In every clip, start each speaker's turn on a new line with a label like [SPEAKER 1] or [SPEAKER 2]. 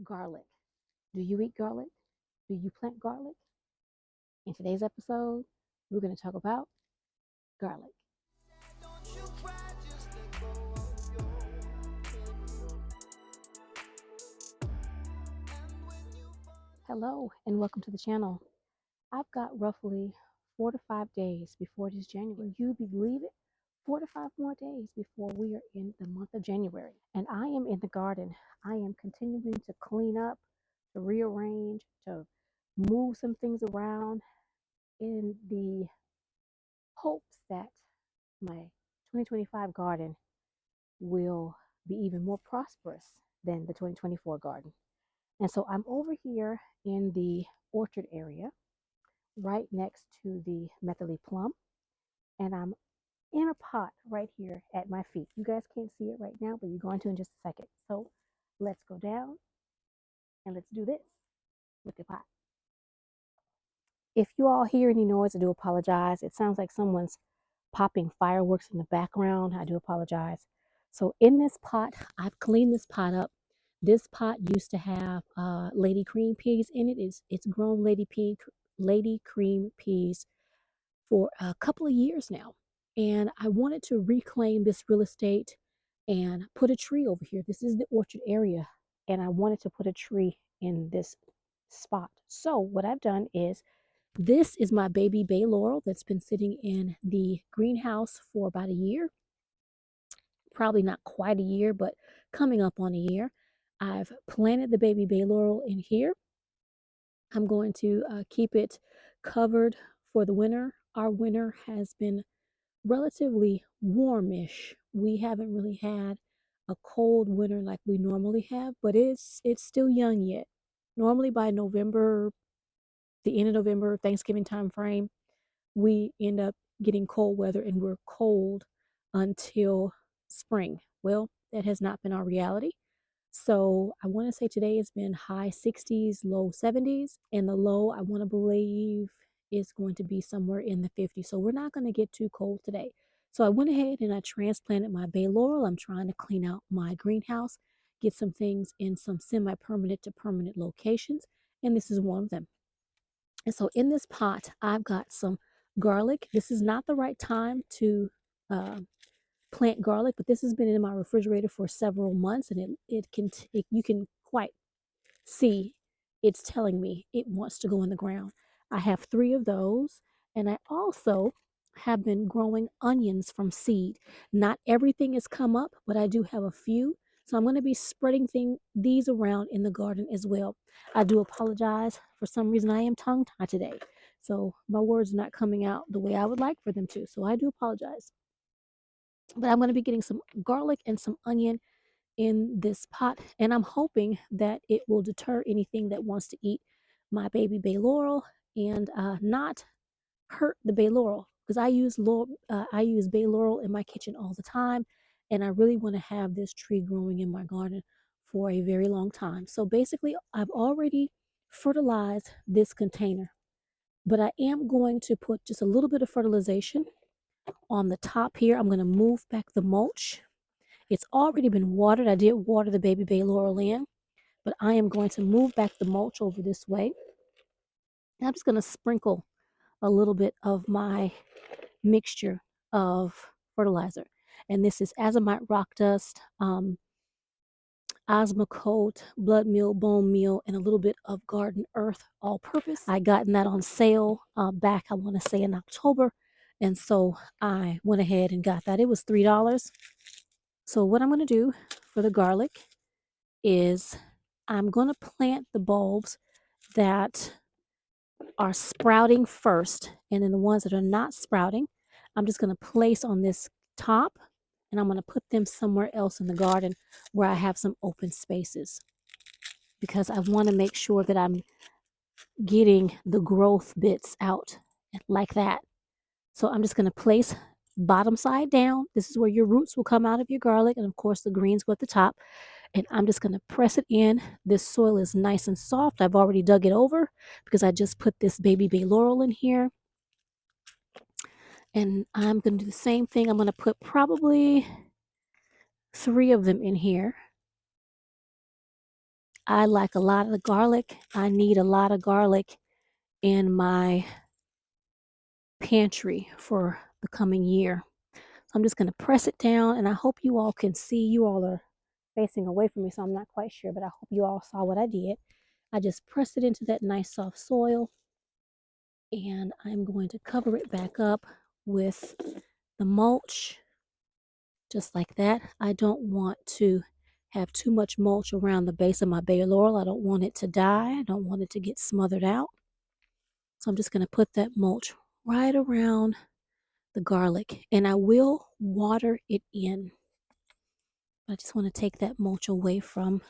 [SPEAKER 1] Garlic. Do you eat garlic? Do you plant garlic? In today's episode, we're going to talk about garlic. Hello, and welcome to the channel. I've got roughly 4 to 5 days before it is January. Can you believe it? 4 to 5 more days before we are in the month of January. And I am in the garden. I am continuing to clean up, to rearrange, to move some things around in the hopes that my 2025 garden will be even more prosperous than the 2024 garden. And so I'm over here in the orchard area, right next to the methylated plum, and I'm in a pot right here at my feet. You guys can't see it right now, but you're going to in just a second. So let's go down and let's do this with the pot. If you all hear any noise, I do apologize. It sounds like someone's popping fireworks in the background. I do apologize. So in this pot, I've cleaned this pot up. This pot used to have lady cream peas in it. It's grown lady cream peas for a couple of years now. And I wanted to reclaim this real estate and put a tree over here. This is the orchard area, and I wanted to put a tree in this spot. So what I've done is this is my baby bay laurel that's been sitting in the greenhouse for about a year. Probably not quite a year, but coming up on a year. I've planted the baby bay laurel in here. I'm going to keep it covered for the winter. Our winter has been relatively warmish. We haven't really had a cold winter like we normally have, but it's still young yet. Normally by November, the end of November, Thanksgiving time frame, we end up getting cold weather and we're cold until spring. Well, that has not been our reality. So I want to say today has been high 60s, low 70s, and the low I want to believe is going to be somewhere in the 50s. So we're not going to get too cold today. So I went ahead and I transplanted my bay laurel. I'm trying to clean out my greenhouse, get some things in some semi-permanent to permanent locations, and this is one of them. And so in this pot, I've got some garlic. This is not the right time to uh, plant garlic, but this has been in my refrigerator for several months, and you can quite see it's telling me it wants to go in the ground. I have 3 of those, and I also have been growing onions from seed. Not everything has come up, but I do have a few. So I'm going to be spreading these around in the garden as well. I do apologize. For some reason, I am tongue-tied today. So my words are not coming out the way I would like for them to. So I do apologize. But I'm going to be getting some garlic and some onion in this pot, and I'm hoping that it will deter anything that wants to eat my baby bay laurel and not hurt the bay laurel, because I use bay laurel in my kitchen all the time, and I really want to have this tree growing in my garden for a very long time. So basically, I've already fertilized this container, but I am going to put just a little bit of fertilization on the top here. I'm going to move back the mulch. It's already been watered. I did water the baby bay laurel in, but I am going to move back the mulch over this way. And I'm just going to sprinkle a little bit of my mixture of fertilizer. And this is azomite rock dust, osmocote, blood meal, bone meal, and a little bit of garden earth all purpose. I gotten that on sale back, I want to say in October. And so I went ahead and got that. It was $3. So what I'm going to do for the garlic is I'm going to plant the bulbs that are sprouting first, and then the ones that are not sprouting, I'm just going to place on this top, and I'm going to put them somewhere else in the garden where I have some open spaces, because I want to make sure that I'm getting the growth bits out like that. So I'm just going to place bottom side down. This is where your roots will come out of your garlic, and of course the greens go at the top. And I'm just going to press it in. This soil is nice and soft. I've already dug it over because I just put this baby bay laurel in here. And I'm going to do the same thing. I'm going to put probably 3 of them in here. I like a lot of garlic. I need a lot of garlic in my pantry for the coming year. So I'm just going to press it down, and I hope you all can see. You all are facing away from me, so I'm not quite sure, but I hope you all saw what I did. I just pressed it into that nice soft soil, and I'm going to cover it back up with the mulch, just like that. I don't want to have too much mulch around the base of my bay laurel. I don't want it to die. I don't want it to get smothered out. So I'm just going to put that mulch right around the garlic, and I will water it in. I just want to take that mulch away from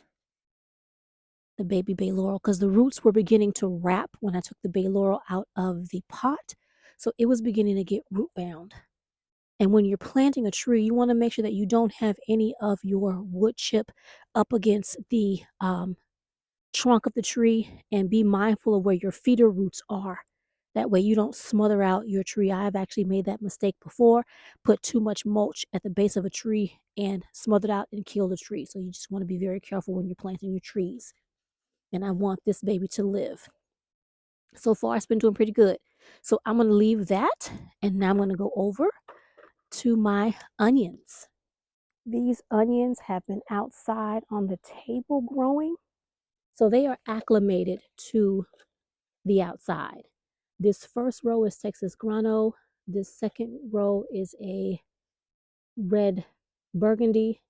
[SPEAKER 1] the baby bay laurel because the roots were beginning to wrap when I took the bay laurel out of the pot. So it was beginning to get root bound. And when you're planting a tree, you want to make sure that you don't have any of your wood chip up against the trunk of the tree, and be mindful of where your feeder roots are. That way you don't smother out your tree. I have actually made that mistake before, put too much mulch at the base of a tree and smothered out and killed the tree. So you just want to be very careful when you're planting your trees. And I want this baby to live. So far, it's been doing pretty good. So I'm going to leave that, and now I'm going to go over to my onions. These onions have been outside on the table growing, so they are acclimated to the outside. This first row is Texas grano. This second row is a red burgundy.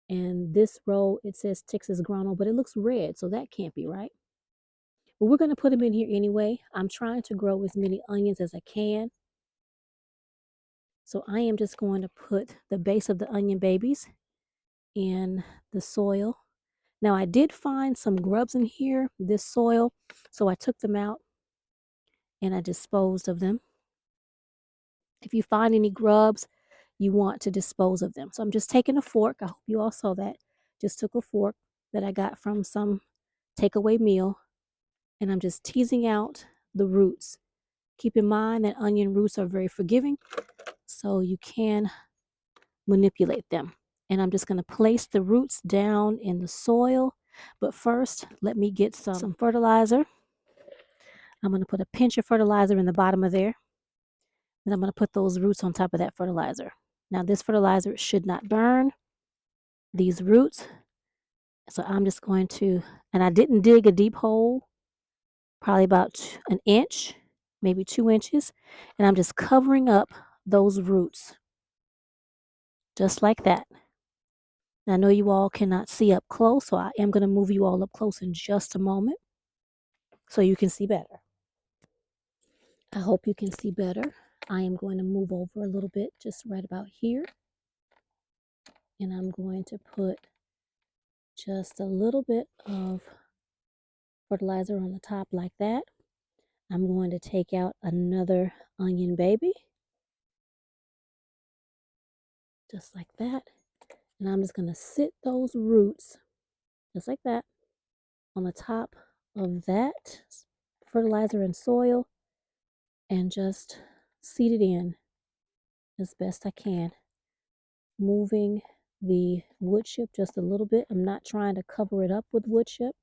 [SPEAKER 1] And this row, it says Texas grano, but it looks red, so that can't be right. But we're going to put them in here anyway. I'm trying to grow as many onions as I can. So I am just going to put the base of the onion babies in the soil. Now I did find some grubs in here, this soil, so I took them out and I disposed of them. If you find any grubs, you want to dispose of them. So I'm just taking a fork. I hope you all saw that. Just took a fork that I got from some takeaway meal, and I'm just teasing out the roots. Keep in mind that onion roots are very forgiving, so you can manipulate them. And I'm just going to place the roots down in the soil. But first, let me get some fertilizer. I'm going to put a pinch of fertilizer in the bottom of there. And I'm going to put those roots on top of that fertilizer. Now, this fertilizer should not burn these roots. So I'm just going to, and I didn't dig a deep hole, probably about an inch, maybe 2 inches. And I'm just covering up those roots, just like that. I know you all cannot see up close, so I am going to move you all up close in just a moment so you can see better. I hope you can see better. I am going to move over a little bit, just right about here. And I'm going to put just a little bit of fertilizer on the top like that. I'm going to take out another onion baby, just like that. And I'm just going to sit those roots, just like that, on the top of that fertilizer and soil, and just seed it in as best I can, moving the wood chip just a little bit. I'm not trying to cover it up with wood chip.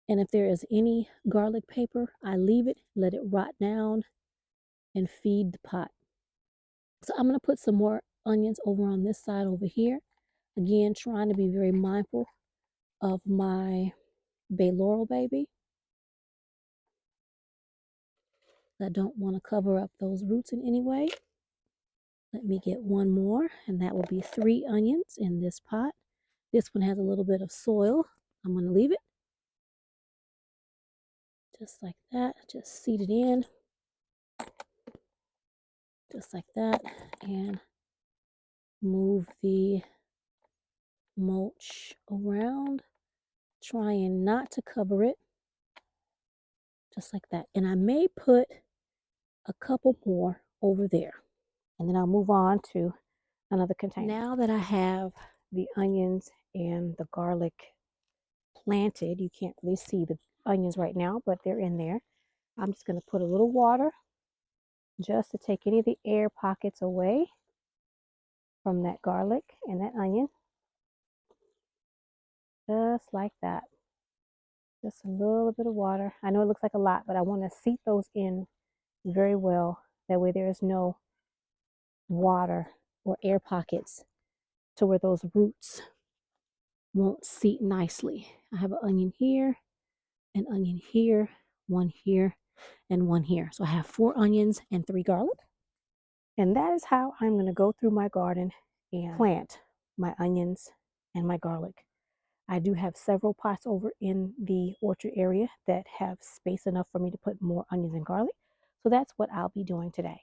[SPEAKER 1] And if there is any garlic paper, I leave it, let it rot down, and feed the pot. So I'm going to put some more onions over on this side over here. Again, trying to be very mindful of my bay laurel baby. I don't want to cover up those roots in any way. Let me get one more, and that will be 3 onions in this pot. This one has a little bit of soil. I'm going to leave it just like that. Just seed it in just like that, and move the mulch around, trying not to cover it, just like that. And I may put a couple more over there, and then I'll move on to another container. Now that I have the onions and the garlic planted, you can't really see the onions right now, but they're in there. I'm just going to put a little water just to take any of the air pockets away from that garlic and that onion, just like that. Just a little bit of water. I know it looks like a lot, but I want to seat those in very well. That way there is no water or air pockets to where those roots won't seat nicely. I have an onion here, an onion here, one here, and one here. So I have 4 onions and 3 garlic. And that is how I'm going to go through my garden and plant my onions and my garlic. I do have several pots over in the orchard area that have space enough for me to put more onions and garlic. So that's what I'll be doing today.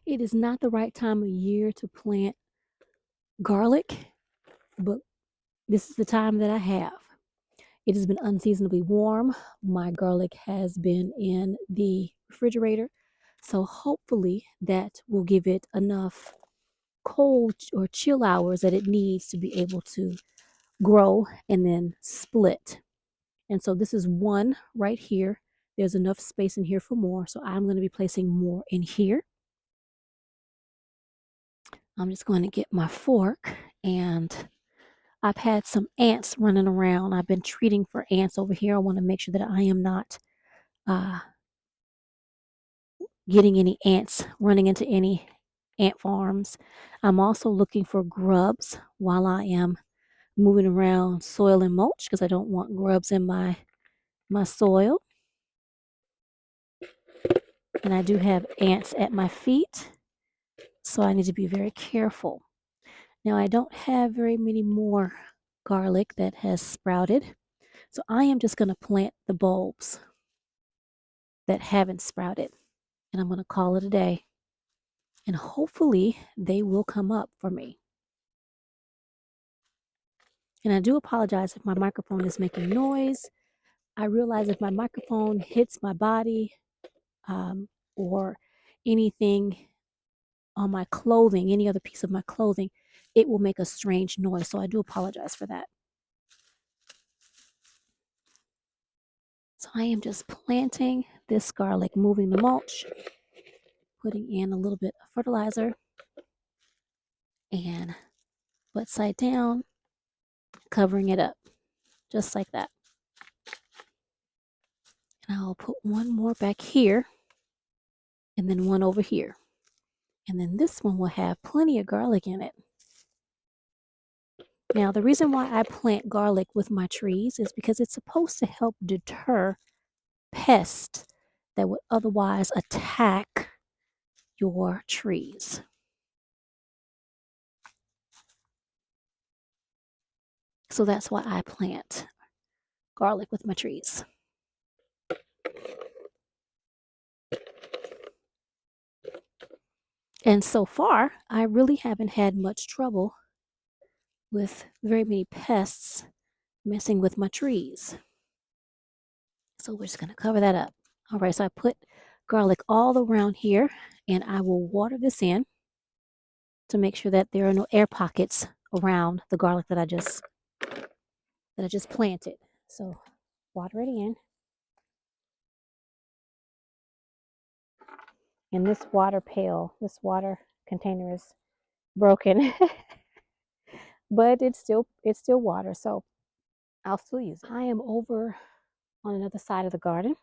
[SPEAKER 1] It is not the right time of year to plant garlic, but this is the time that I have. It has been unseasonably warm. My garlic has been in the refrigerator. So hopefully that will give it enough cold or chill hours that it needs to be able to grow and then split. And so this is one right here. There's enough space in here for more. So I'm going to be placing more in here. I'm just going to get my fork, and I've had some ants running around. I've been treating for ants over here. I want to make sure that I am not getting any ants, running into any ant farms. I'm also looking for grubs while I am moving around soil and mulch because I don't want grubs in my soil. And I do have ants at my feet, so I need to be very careful. Now I don't have very many more garlic that has sprouted, so I am just going to plant the bulbs that haven't sprouted, and I'm going to call it a day. And hopefully they will come up for me. And I do apologize if my microphone is making noise. I realize if my microphone hits my body or anything on my clothing, any other piece of my clothing, it will make a strange noise. So I do apologize for that. So I am just planting this garlic, moving the mulch, putting in a little bit of fertilizer, and butt side down, covering it up, just like that. And I'll put one more back here, and then one over here. And then this one will have plenty of garlic in it. Now, the reason why I plant garlic with my trees is because it's supposed to help deter pests that would otherwise attack your trees. So that's why I plant garlic with my trees. And so far, I really haven't had much trouble with very many pests messing with my trees. So we're just going to cover that up. All right, so I put garlic all around here, and I will water this in to make sure that there are no air pockets around the garlic that I just planted. So water it in. And this water pail, this water container is broken, but it's still water, so I'll still use it. I am over on another side of the garden.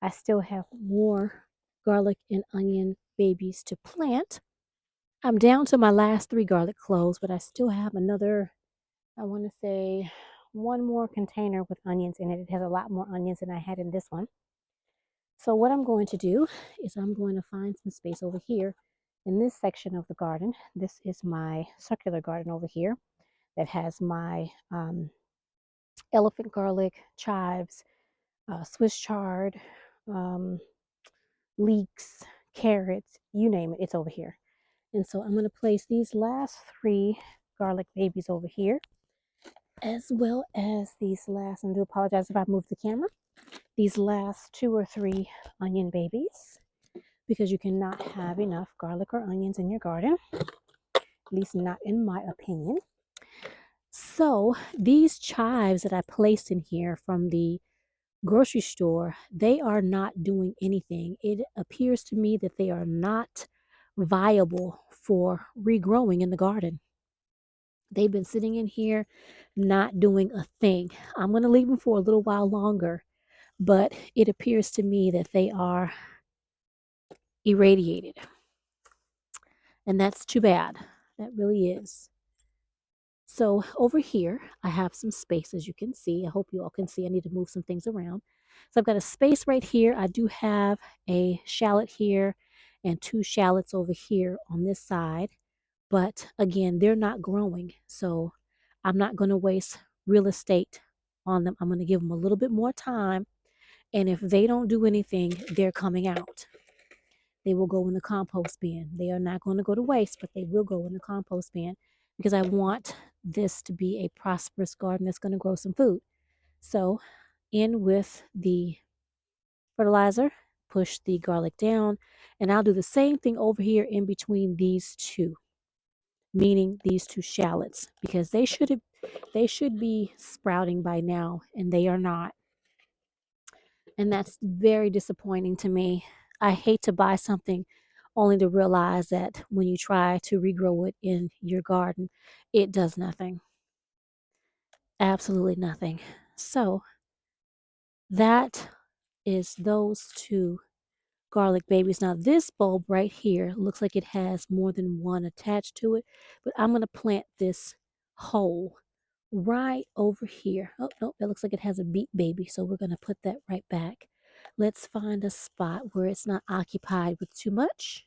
[SPEAKER 1] I still have more garlic and onion babies to plant. I'm down to my last 3 garlic cloves, but I still have another, I want to say, one more container with onions in it. It has a lot more onions than I had in this one. So what I'm going to do is I'm going to find some space over here in this section of the garden. This is my circular garden over here that has my elephant garlic, chives, Swiss chard, leeks, carrots, you name it, it's over here. And so I'm going to place these last 3 garlic babies over here, as well as these last, and I do apologize if I moved the camera, these last 2 or 3 onion babies, because you cannot have enough garlic or onions in your garden, at least not in my opinion. So these chives that I placed in here from the grocery store, they are not doing anything. It appears to me that they are not viable for regrowing in the garden. They've been sitting in here not doing a thing. I'm going to leave them for a little while longer but it appears to me that they are irradiated. And that's too bad. That really is. So over here, I have some space, as you can see. I hope you all can see. I need to move some things around. So I've got a space right here. I do have a shallot here and 2 shallots over here on this side. But again, they're not growing. So I'm not going to waste real estate on them. I'm going to give them a little bit more time. And if they don't do anything, they're coming out. They will go in the compost bin. They are not going to go to waste, but they will go in the compost bin because I want this to be a prosperous garden that's going to grow some food. So, in with the fertilizer, push the garlic down, and I'll do the same thing over here in between these two, meaning these 2 shallots, because they should be sprouting by now, and they are not. And that's very disappointing to me. I hate to buy something only to realize that when you try to regrow it in your garden, it does nothing. Absolutely nothing. So that is those 2 garlic babies. Now this bulb right here looks like it has more than one attached to it, but I'm going to plant this whole right over here. Oh, no, it looks like it has a beet baby, so we're going to put that right back. Let's find a spot where it's not occupied with too much.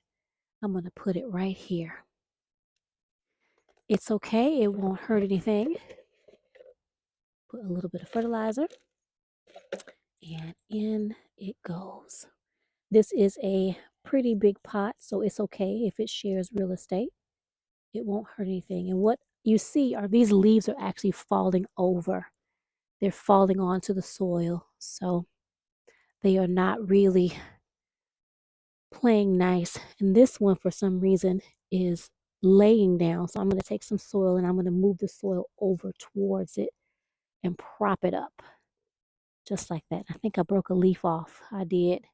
[SPEAKER 1] I'm going to put it right here. It's okay. It won't hurt anything. Put a little bit of fertilizer, and in it goes. This is a pretty big pot, so it's okay if it shares real estate. It won't hurt anything. And what you see are these leaves are actually falling over. They're falling onto the soil. So they are not really playing nice. And this one, for some reason, is laying down. So I'm going to take some soil and I'm going to move the soil over towards it and prop it up. Just like that. I think I broke a leaf off. I did.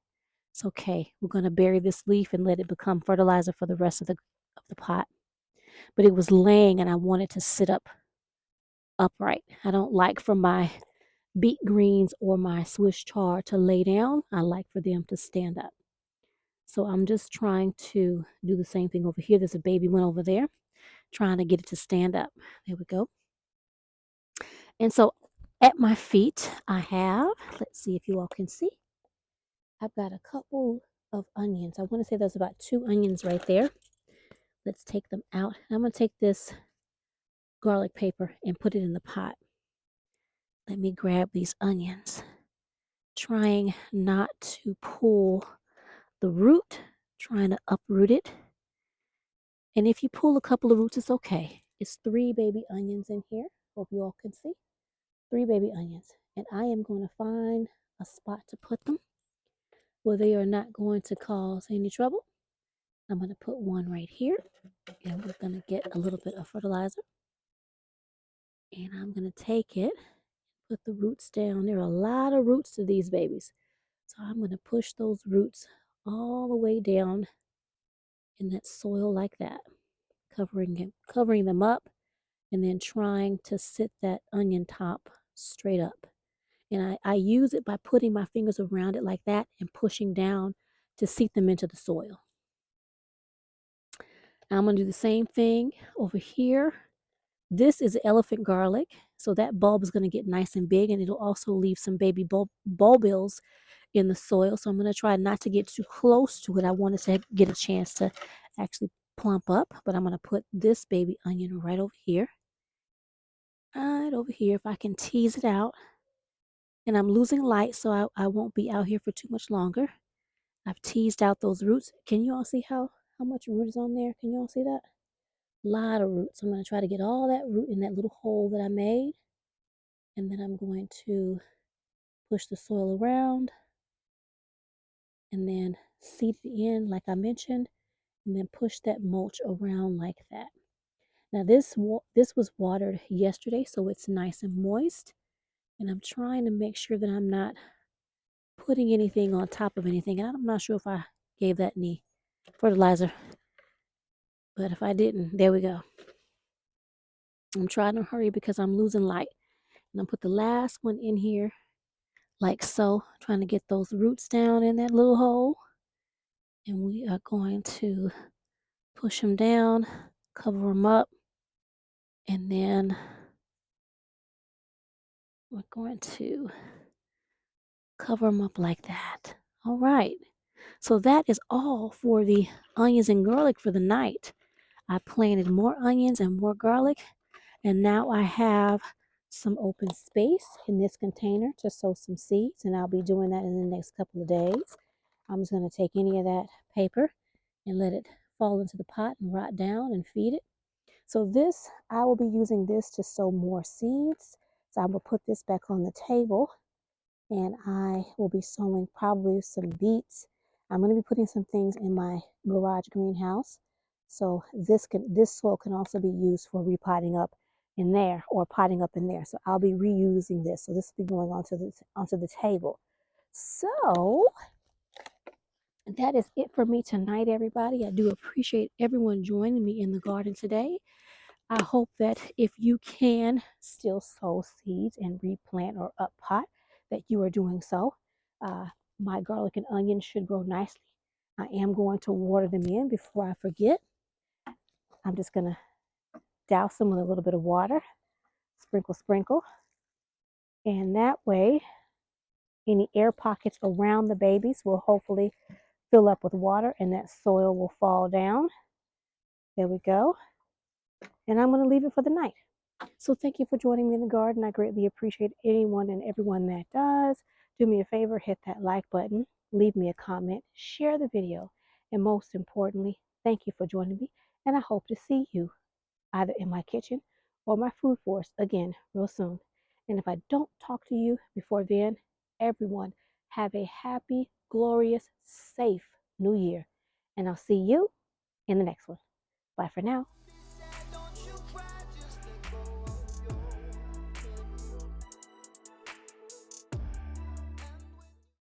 [SPEAKER 1] It's okay. We're going to bury this leaf and let it become fertilizer for the rest of the pot. But it was laying and I wanted to sit up upright. I don't like for my beet greens or my Swiss chard to lay down. I like for them to stand up. So I'm just trying to do the same thing over here. There's a baby one over there, trying to get it to stand up. There we go. And so at my feet, I have, let's see if you all can see, I've got a couple of onions. I want to say there's about 2 onions right there. Let's take them out. I'm going to take this garlic paper and put it in the pot. Let me grab these onions, trying not to pull the root, trying to uproot it. And if you pull a couple of roots, it's okay. It's 3 baby onions in here. Hope you all can see. 3 baby onions. And I am going to find a spot to put them where they are not going to cause any trouble. I'm going to put one right here. And we're going to get a little bit of fertilizer. And I'm going to take it, put the roots down. There are a lot of roots to these babies. So I'm going to push those roots all the way down in that soil like that, covering them up, and then trying to sit that onion top straight up. And I use it by putting my fingers around it like that and pushing down to seat them into the soil. I'm going to do the same thing over here. This is elephant garlic, so that bulb is going to get nice and big, and it'll also leave some baby bulbils in the soil. So I'm going to try not to get too close to it. I want it to get a chance to actually plump up, but I'm going to put this baby onion right over here. Right over here, if I can tease it out. And I'm losing light, so I won't be out here for too much longer. I've teased out those roots. Can you all see how much root is on there? Can you all see that? A lot of roots. I'm going to try to get all that root in that little hole that I made. And then I'm going to push the soil around and then seed it in like I mentioned, and then push that mulch around like that. Now this was watered yesterday, so it's nice and moist. And I'm trying to make sure that I'm not putting anything on top of anything. And I'm not sure if I gave that any fertilizer, but if I didn't, there we go. I'm trying to hurry because I'm losing light. And I'll put the last one in here like so, trying to get those roots down in that little hole. And we are going to push them down, cover them up, and then we're going to cover them up like that. All right. So that is all for the onions and garlic for the night. I planted more onions and more garlic, and now I have some open space in this container to sow some seeds, and I'll be doing that in the next couple of days. I'm just going to take any of that paper and let it fall into the pot and rot down and feed it. So this, I will be using this to sow more seeds. So I will put this back on the table, and I will be sowing probably some beets. I'm going to be putting some things in my garage greenhouse. So this soil can also be used for repotting up in there or potting up in there. So I'll be reusing this. So this will be going onto the table. So that is it for me tonight, everybody. I do appreciate everyone joining me in the garden today. I hope that if you can still sow seeds and replant or up pot, that you are doing so. My garlic and onions should grow nicely. I am going to water them in before I forget. I'm just going to douse them with a little bit of water, sprinkle, sprinkle. And that way, any air pockets around the babies will hopefully fill up with water and that soil will fall down. There we go. And I'm going to leave it for the night. So thank you for joining me in the garden. I greatly appreciate anyone and everyone that does. Do me a favor, hit that like button, leave me a comment, share the video, and most importantly, thank you for joining me. And I hope to see you either in my kitchen or my food forest again real soon. And if I don't talk to you before then, everyone have a happy, glorious, safe new year. And I'll see you in the next one. Bye for now.